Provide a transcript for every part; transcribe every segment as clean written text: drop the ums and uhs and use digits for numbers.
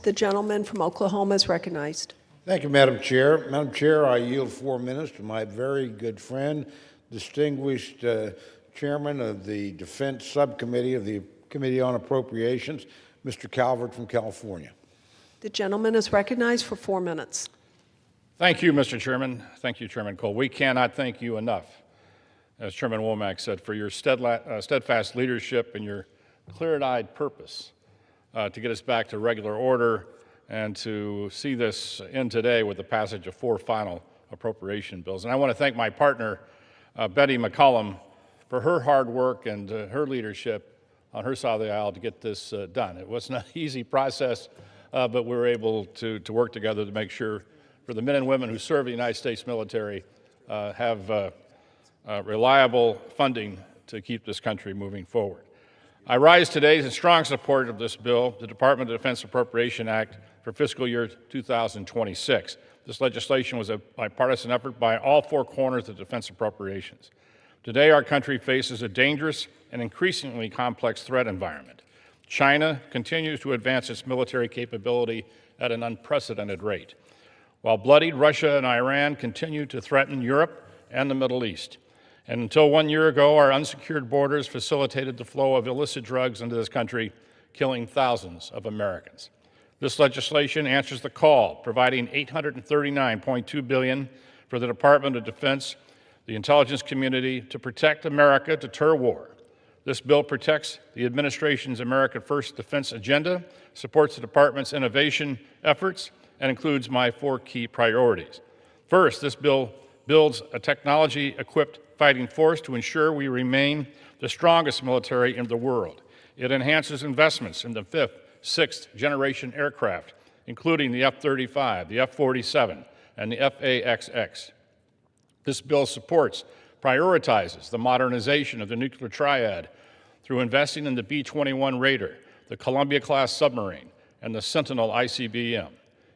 The gentleman from Oklahoma is recognized. Thank you, Madam Chair. Madam Chair, I yield 4 minutes to my very good friend, distinguished chairman of the Defense Subcommittee of the Committee on Appropriations, Mr. Calvert from California. The gentleman is recognized for 4 minutes. Thank you, Mr. Chairman. Thank you, Chairman Cole. We cannot thank you enough, as Chairman Womack said, for your steadfast leadership and your clear-eyed purpose to get us back to regular order and to see this end today with the passage of 4 final appropriation bills. And I want to thank my partner, Betty McCollum, for her hard work and her leadership on her side of the aisle to get this done. It wasn't an easy process, but we were able to work together to make sure for the men and women who serve the United States military have reliable funding to keep this country moving forward. I rise today in strong support of this bill, the Department of Defense Appropriation Act for fiscal year 2026. This legislation was a bipartisan effort by all 4 corners of defense appropriations. Today, our country faces a dangerous and increasingly complex threat environment. China continues to advance its military capability at an unprecedented rate, while bloodied Russia and Iran continue to threaten Europe and the Middle East. And until 1 year ago, our unsecured borders facilitated the flow of illicit drugs into this country, killing thousands of Americans. This legislation answers the call, providing $839.2 billion for the Department of Defense, the intelligence community, to protect America, deter war. This bill protects the administration's America First defense agenda, supports the department's innovation efforts, and includes my 4 key priorities. First, this bill builds a technology-equipped fighting force to ensure we remain the strongest military in the world. It enhances investments in the 5th, 6th generation aircraft, including the F-35, the F-47, and the F/A-XX. This bill prioritizes the modernization of the nuclear triad through investing in the B-21 Raider, the Columbia-class submarine, and the Sentinel ICBM.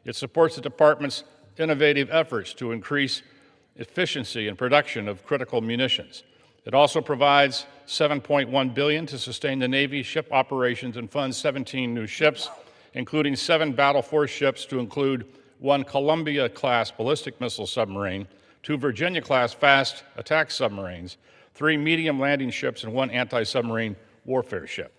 It supports the department's innovative efforts to increase efficiency and production of critical munitions. It also provides $7.1 billion to sustain the Navy ship operations and funds 17 new ships, including 7 battle force ships to include 1 Columbia-class ballistic missile submarine, 2 Virginia-class fast attack submarines, 3 medium landing ships, and 1 anti-submarine warfare ship.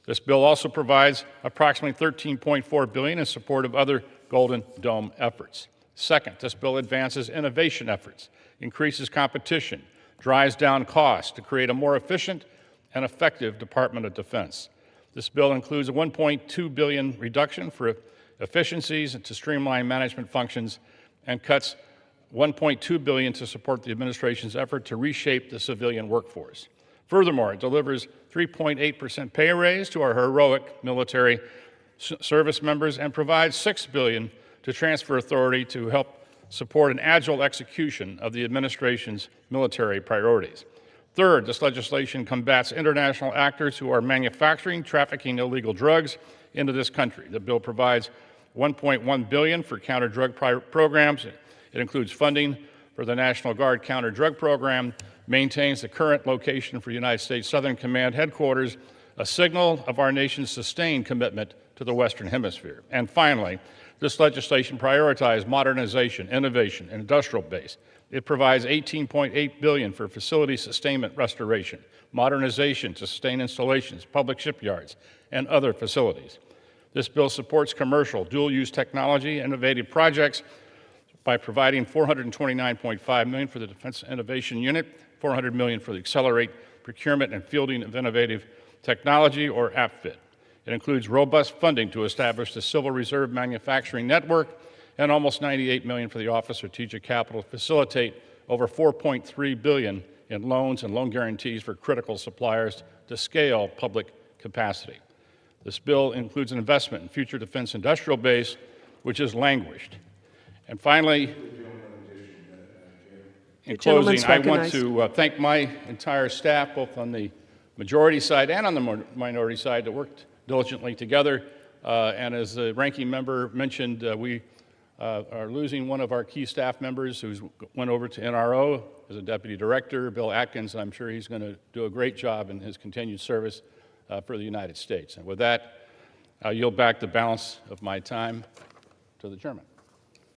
This bill also provides approximately $13.4 billion in support of other Golden Dome efforts. Second, this bill advances innovation efforts, increases competition, drives down costs to create a more efficient and effective Department of Defense. This bill includes a $1.2 billion reduction for efficiencies and to streamline management functions and cuts $1.2 billion to support the administration's effort to reshape the civilian workforce. Furthermore, it delivers 3.8% pay raise to our heroic military service members and provides $6 billion to transfer authority to help support an agile execution of the administration's military priorities. Third, this legislation combats international actors who are manufacturing, trafficking illegal drugs into this country. The bill provides $1.1 billion for counter-drug programs. It includes funding for the National Guard counter-drug program, maintains the current location for United States Southern Command headquarters, a signal of our nation's sustained commitment to the Western Hemisphere. And finally, this legislation prioritizes modernization, innovation, and industrial base. It provides $18.8 billion for facility sustainment restoration, modernization to sustain installations, public shipyards, and other facilities. This bill supports commercial, dual-use technology, innovative projects by providing $429.5 million for the Defense Innovation Unit, $400 million for the Accelerate Procurement and Fielding of Innovative Technology, or APFIT. It includes robust funding to establish the Civil Reserve Manufacturing Network and almost $98 million for the Office of Strategic Capital to facilitate over $4.3 billion in loans and loan guarantees for critical suppliers to scale public capacity. This bill includes an investment in future defense industrial base, which has languished. And finally, in closing, I want to thank my entire staff, both on the majority side and on the minority side, that worked diligently together. And as the ranking member mentioned, we are losing one of our key staff members who went over to NRO as a deputy director, Bill Atkins, and I'm sure he's going to do a great job in his continued service for the United States. And with that, I yield back the balance of my time to the chairman.